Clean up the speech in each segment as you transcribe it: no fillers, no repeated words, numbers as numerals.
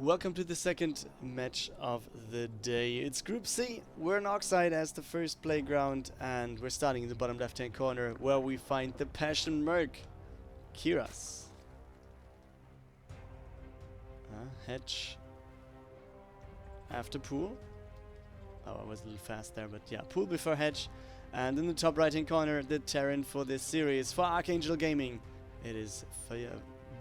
Welcome to the second match of the day. It's Group C. We're in Oxide as the first playground, and we're starting in the bottom left-hand corner where we find the Passion Mercs Keiras. Hedge after pool. Oh, I was a little fast there, but yeah, pool before hedge. And in the top right-hand corner, the Terran for this series for Archangel Gaming. It is for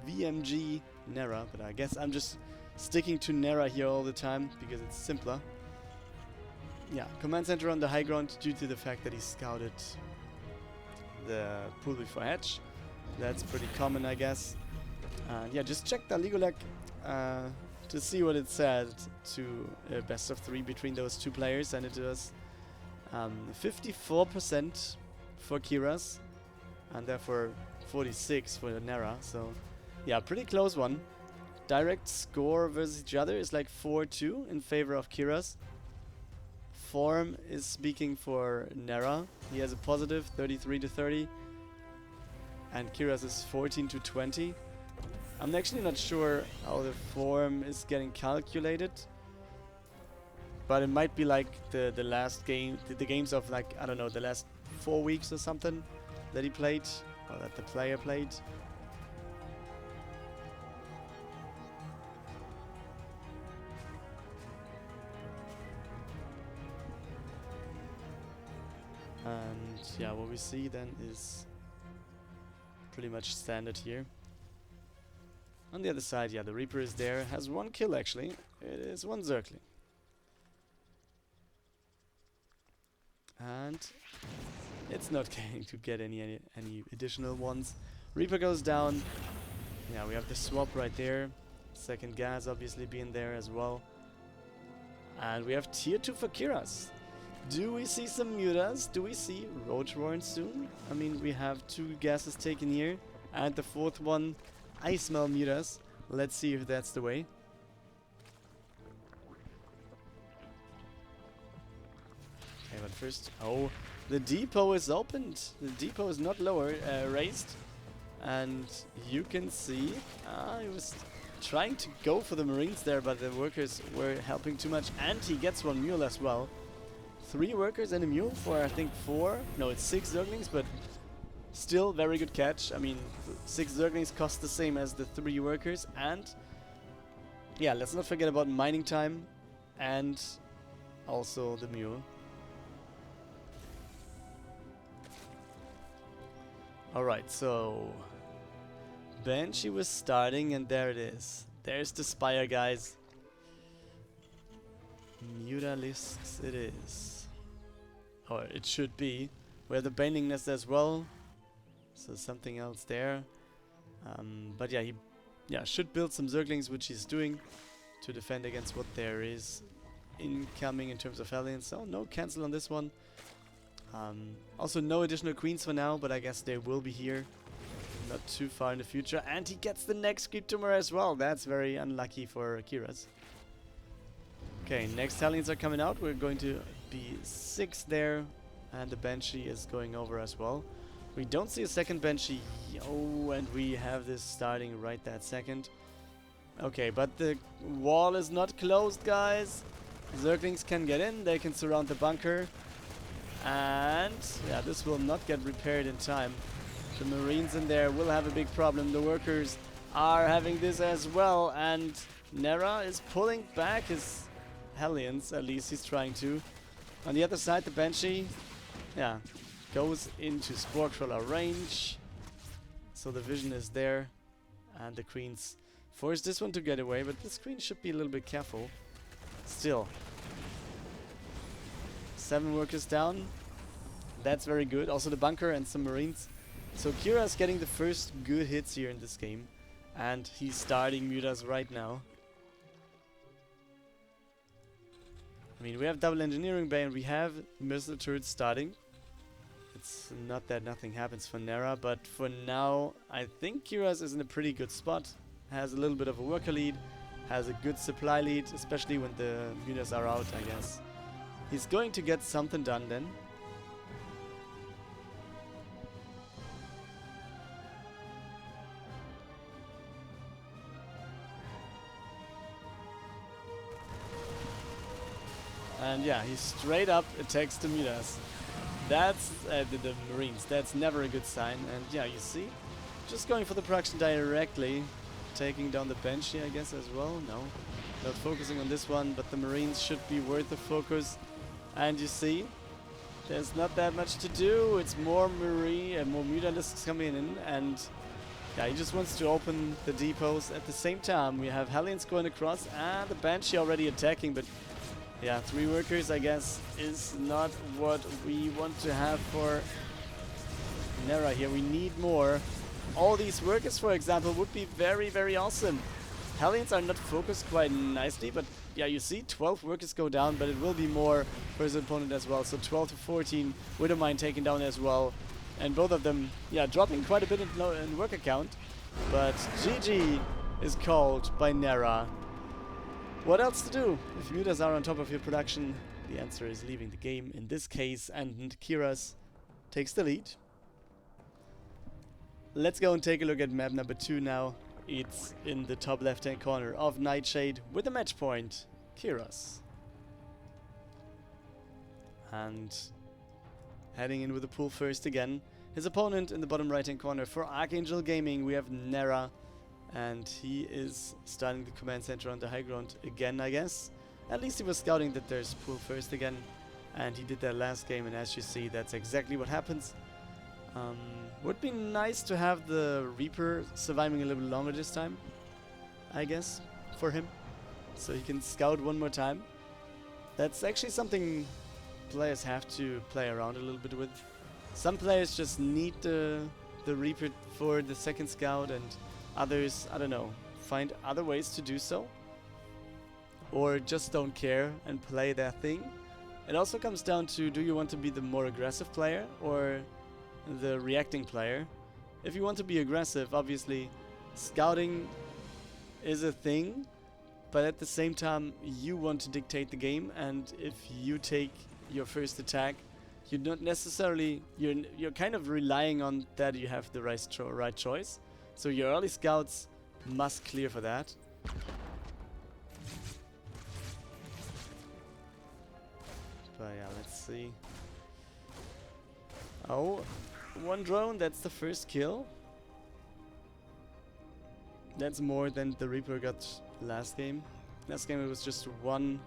vmgNarra, but I guess I'm just sticking to Narra here all the time because it's simpler. Yeah, command center on the high ground due to the fact that he scouted the pool before hedge. That's pretty common, I guess. And yeah, just check the Legolag to see what it said to a best of 3 between those two players, and it was 54% for Keiras and therefore 46 for Narra. So yeah, pretty close one. Direct score versus each other is like 4-2 in favor of Keiras. Form is speaking for Narra. He has a positive 33-30, and Keiras is 14-20. I'm actually not sure how the form is getting calculated, but it might be like the last game, the games of like, I don't know, the last 4 weeks or something that he played, or that the player played. And yeah, what we see then is pretty much standard here. On the other side, yeah, the Reaper is there, has 1 kill actually. It is 1 Zergling. And it's not going to get any additional ones. Reaper goes down. Yeah, we have the swap right there. Second gas obviously being there as well. And we have tier 2 for Keiras. Do we see some mutas? Do we see Roach Warren soon? I mean, we have 2 gases taken here, and the 4th one, I smell mutas. Let's see if that's the way. Okay, but first, oh, the depot is opened. The depot is not lower, raised, and you can see, he was trying to go for the Marines there, but the workers were helping too much, and he gets 1 mule as well. 3 workers and a mule for, I think, 4. No, it's 6 Zerglings, but still very good catch. I mean, 6 Zerglings cost the same as the 3 workers. And yeah, let's not forget about mining time and also the mule. Alright, so Banshee was starting, and there it is. There's the Spire, guys. Mutalisks it is. Or it should be. We have the Bending Nest as well. So something else there. But yeah, he should build some Zerglings, which he's doing to defend against what there is incoming in terms of Hellions. So no cancel on this one. Also no additional Queens for now, but I guess they will be here. Not too far in the future. And he gets the next Creep Tumor as well. That's very unlucky for Keiras. Okay, next Hellions are coming out. We're going to be 6 there, and the Banshee is going over as well. We don't see a second Banshee. Oh, and we have this starting right that second. Okay, but the wall is not closed, guys. Zerglings can get in. They can surround the bunker. And yeah, this will not get repaired in time. The Marines in there will have a big problem. The workers are having this as well, and Narra is pulling back his Hellions, at least he's trying to. On the other side, the Banshee, yeah, goes into Spore Crawler range. So the vision is there, and the Queens force this one to get away, but this Queen should be a little bit careful. Still. 7 workers down. That's very good. Also the bunker and some Marines. So Keiras getting the first good hits here in this game, and he's starting mutas right now. I mean, we have double engineering bay and we have missile turrets starting. It's not that nothing happens for Narra, but for now, I think Keiras is in a pretty good spot. Has a little bit of a worker lead, has a good supply lead, especially when the units are out, I guess. He's going to get something done then. And yeah, he straight up attacks to meet us. That's the Marines. That's never a good sign. And yeah, you see, just going for the production directly, taking down the bench here, I guess, as well. No, not focusing on this one, but the Marines should be worth the focus. And you see, there's not that much to do. It's more more mutalisks coming in, and yeah, he just wants to open the depots. At the same time, we have Hellions going across, and the Banshee already attacking, but yeah, 3 workers, I guess, is not what we want to have for Narra here. We need more. All these workers, for example, would be very, very awesome. Hellions are not focused quite nicely, but yeah, you see 12 workers go down, but it will be more for his opponent as well. So 12 to 14, Widowmine taken down as well. And both of them, yeah, dropping quite a bit in worker count. But GG is called by Narra. What else to do? If mutas are on top of your production, the answer is leaving the game in this case, and Keiras takes the lead. Let's go and take a look at map number 2 now. It's in the top left-hand corner of Nightshade with the match point, Keiras. And heading in with the pool first again. His opponent in the bottom right-hand corner for Archangel Gaming, we have Narra. And he is starting the command center on the high ground again, I guess. At least he was scouting that there's pool first again. And he did that last game, and as you see, that's exactly what happens. Would be nice to have the Reaper surviving a little bit longer this time, I guess, for him. So he can scout one more time. That's actually something players have to play around a little bit with. Some players just need the Reaper for the second scout, and others, I don't know, find other ways to do so. Or just don't care and play their thing. It also comes down to, do you want to be the more aggressive player or the reacting player? If you want to be aggressive, obviously scouting is a thing, but at the same time you want to dictate the game, and if you take your first attack, you're not necessarily, you're kind of relying on that you have the right choice. So your early scouts must clear for that. But yeah, let's see. Oh, 1 drone, that's the first kill. That's more than the Reaper got last game. Last game it was just 1.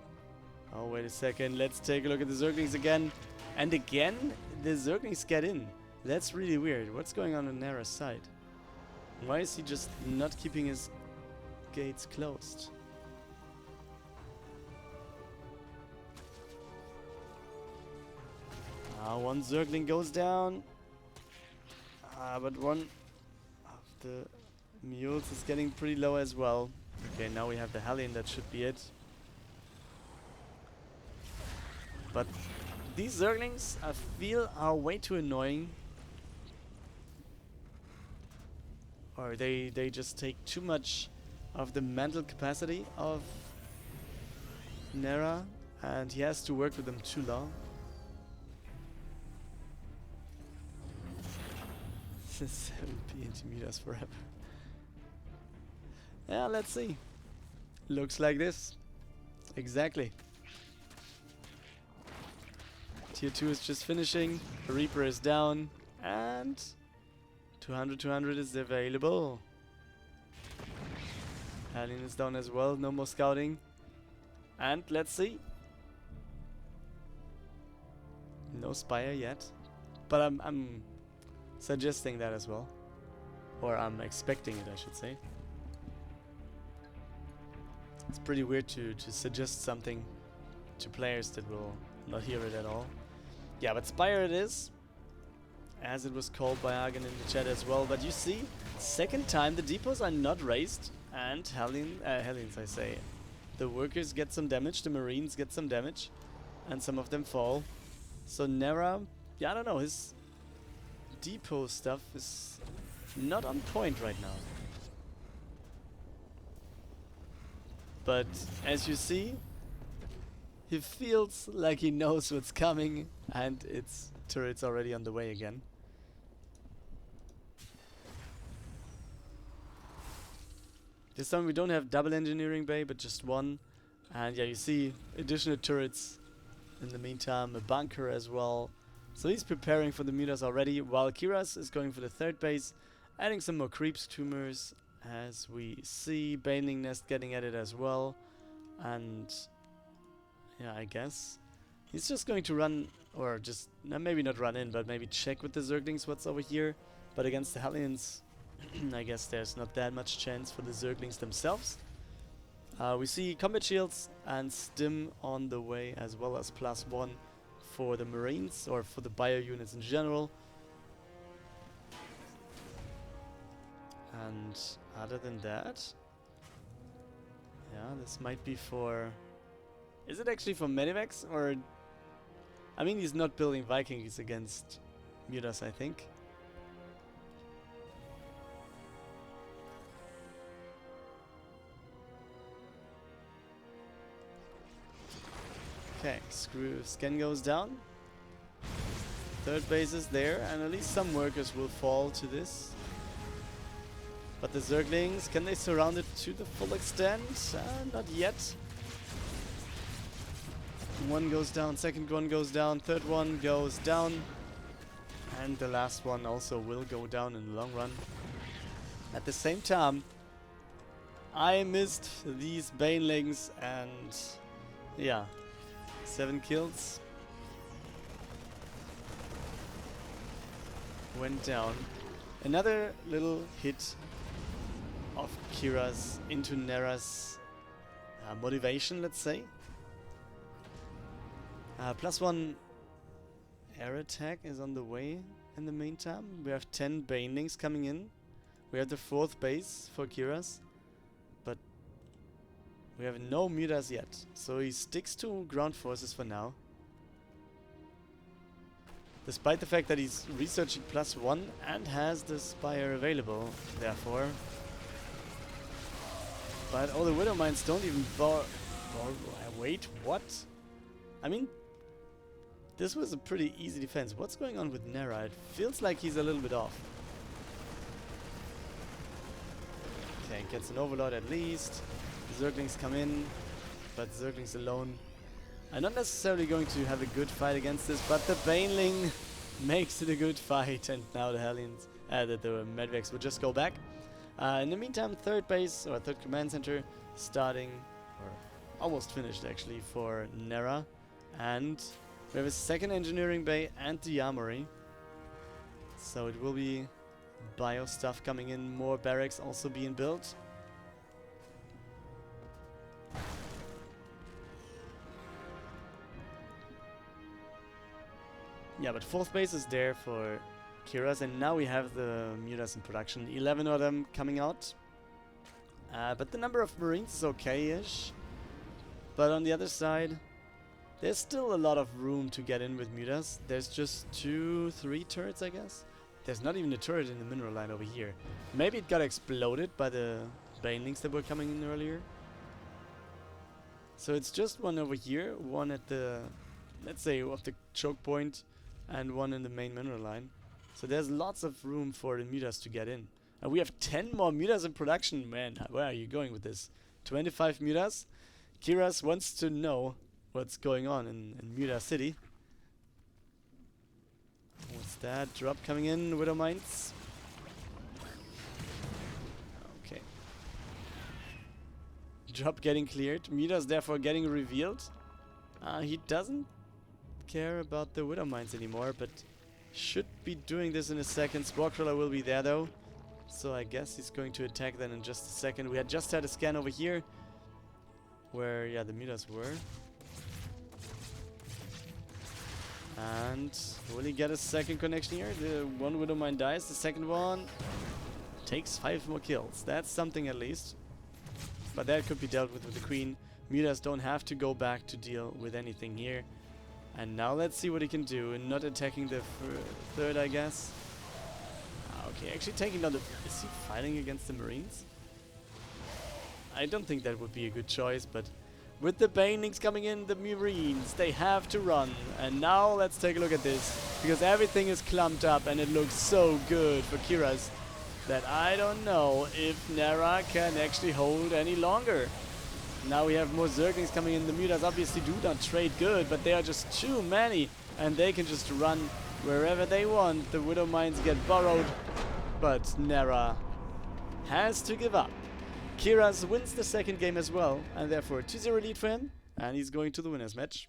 Oh, wait a second. Let's take a look at the Zerglings again. And again, the Zerglings get in. That's really weird. What's going on Narra's side? Why is he just not keeping his gates closed? One Zergling goes down. But one of the mules is getting pretty low as well. Okay, now we have the Hellion, that should be it. But these Zerglings, I feel, are way too annoying. Or they just take too much of the mental capacity of Narra, and he has to work with them too long. This will be intimidate us forever. Yeah, let's see. Looks like this. Exactly. Tier 2 is just finishing. The Reaper is down. And 200 is available. Alien is down as well. No more scouting. And let's see. No Spire yet. But I'm suggesting that as well. Or I'm expecting it, I should say. It's pretty weird to suggest something to players that will not hear it at all. Yeah, but Spire it is. As it was called by Argon in the chat as well. But you see, second time the depots are not raised. And Hellions, I say. The workers get some damage, the Marines get some damage. And some of them fall. So Narra, yeah, I don't know, his depot stuff is not on point right now. But as you see, he feels like he knows what's coming, and its turret's already on the way again. This time we don't have double engineering bay, but just one. And yeah, you see additional turrets in the meantime, a bunker as well. So he's preparing for the mutas already, while Keiras is going for the third base, adding some more creeps, tumors, as we see. Baneling Nest getting at it as well. And yeah, I guess he's just going to run, or just, maybe not run in, but maybe check with the Zerglings what's over here. But against the Hellions, I guess there's not that much chance for the Zerglings themselves. We see combat shields and stim on the way, as well as +1 for the Marines, or for the bio units in general. And other than that, yeah, this might be for... Is it actually for Medivacs, or... I mean, he's not building Vikings against mutas, I think. Okay, scan goes down. Third base is there, and at least some workers will fall to this. But the Zerglings, can they surround it to the full extent? Not yet. One goes down, second one goes down, third one goes down. And the last one also will go down in the long run. At the same time, I missed these Banelings, and yeah, 7 kills. Went down. Another little hit of Keiras into Narra's motivation, let's say. +1 air attack is on the way in the meantime. We have 10 Banelings coming in. We have the 4th base for Keiras, but we have no mutas yet. So he sticks to ground forces for now. Despite the fact that he's researching +1 and has the Spire available, therefore. But all the Widow Mines don't even wait, what? I mean, this was a pretty easy defense. What's going on with Narra? It feels like he's a little bit off. Okay, gets an Overlord at least. Zerglings come in, but Zerglings alone. I'm not necessarily going to have a good fight against this, but the Baneling makes it a good fight, and now the Hellions, the Medvex will just go back. In the meantime, 3rd base, or 3rd command center, starting, or almost finished actually, for Narra. And we have a 2nd engineering bay and the armory. So it will be bio stuff coming in, more barracks also being built. Yeah, but 4th base is there for Keiras, and now we have the mutas in production. 11 of them coming out. But the number of Marines is okay-ish. But on the other side, there's still a lot of room to get in with mutas. There's just 2-3 turrets, I guess. There's not even a turret in the mineral line over here. Maybe it got exploded by the Banelings that were coming in earlier. So it's just one over here, one at the, let's say, of the choke point, and one in the main mineral line. So there's lots of room for the mutas to get in. And we have 10 more mutas in production. Man, where are you going with this? 25 mutas? Keiras wants to know what's going on in Muta City. What's that? Drop coming in, Widow Mines. Okay. Drop getting cleared. Mutas therefore getting revealed. He doesn't care about the Widow Mines anymore, but should be doing this in a second. Spore Crawler will be there though, so I guess he's going to attack then in just a second. We had just had a scan over here where, yeah, the mutas were. And will he get a second connection here? The one Widow Mine dies, the second one takes 5 more kills. That's something at least. But that could be dealt with the Queen. Mutas don't have to go back to deal with anything here. And now let's see what he can do. Not attacking the 3rd, I guess. Okay, actually taking down the... Is he fighting against the Marines? I don't think that would be a good choice, but with the Banelings coming in, the Marines, they have to run. And now let's take a look at this, because everything is clumped up and it looks so good for Keiras that I don't know if Narra can actually hold any longer. Now we have more Zerglings coming in. The Mutas obviously do not trade good, but they are just too many. And they can just run wherever they want. The Widow Mines get borrowed, but Narra has to give up. Keiras wins the second game as well, and therefore 2-0 lead for him, and he's going to the winners match.